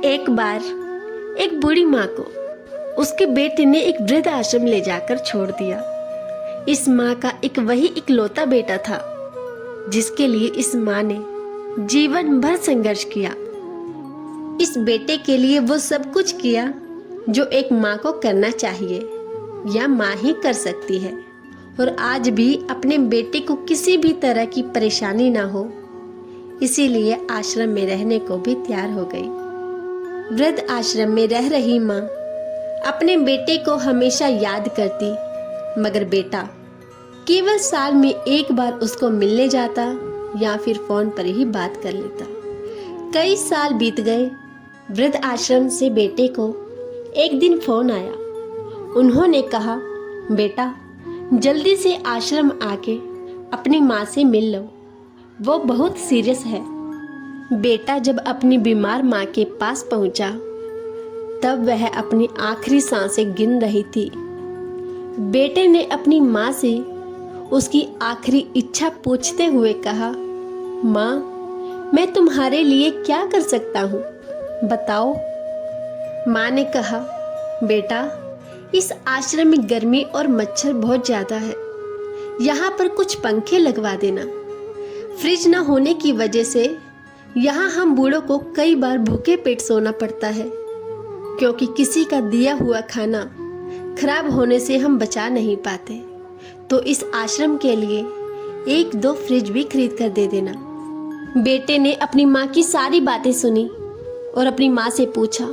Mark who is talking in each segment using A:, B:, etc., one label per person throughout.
A: एक बार एक बूढ़ी माँ को उसके बेटे ने एक वृद्ध आश्रम ले जाकर छोड़ दिया। इस माँ का एक वही इकलौता बेटा था जिसके लिए इस माँ ने जीवन भर संघर्ष किया। इस बेटे के लिए वो सब कुछ किया जो एक माँ को करना चाहिए या माँ ही कर सकती है, और आज भी अपने बेटे को किसी भी तरह की परेशानी ना हो इसीलिए आश्रम में रहने को भी तैयार हो गई। वृद्ध आश्रम में रह रही माँ अपने बेटे को हमेशा याद करती, मगर बेटा केवल साल में एक बार उसको मिलने जाता या फिर फोन पर ही बात कर लेता। कई साल बीत गए। वृद्ध आश्रम से बेटे को एक दिन फोन आया। उन्होंने कहा, बेटा जल्दी से आश्रम आके अपनी माँ से मिल लो, वो बहुत सीरियस है। बेटा जब अपनी बीमार माँ के पास पहुंचा तब वह अपनी आखिरी सांसें गिन रही थी। बेटे ने अपनी माँ से उसकी आखिरी इच्छा पूछते हुए कहा, माँ मैं तुम्हारे लिए क्या कर सकता हूँ, बताओ। माँ ने कहा, बेटा इस आश्रम में गर्मी और मच्छर बहुत ज्यादा है, यहाँ पर कुछ पंखे लगवा देना। फ्रिज न होने की वजह से यहाँ हम बूढ़ों को कई बार भूखे पेट सोना पड़ता है, क्योंकि किसी का दिया हुआ खाना खराब होने से हम बचा नहीं पाते। तो इस आश्रम के लिए एक दो फ्रिज भी खरीद कर दे देना। बेटे ने अपनी माँ की सारी बातें सुनी और अपनी माँ से पूछा,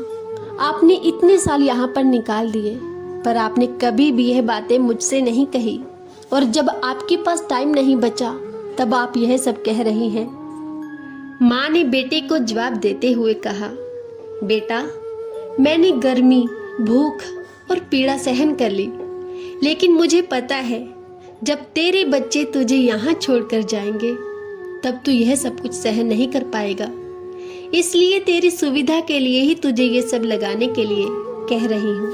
A: आपने इतने साल यहाँ पर निकाल दिए पर आपने कभी भी यह बातें मुझसे नहीं कही, और जब आपके पास टाइम नहीं बचा तब आप यह सब कह रही हैं। माँ ने बेटे को जवाब देते हुए कहा, बेटा मैंने गर्मी, भूख और पीड़ा सहन कर ली, लेकिन मुझे पता है जब तेरे बच्चे तुझे यहाँ छोड़कर जाएंगे तब तू यह सब कुछ सहन नहीं कर पाएगा। इसलिए तेरी सुविधा के लिए ही तुझे ये सब लगाने के लिए कह रही हूँ।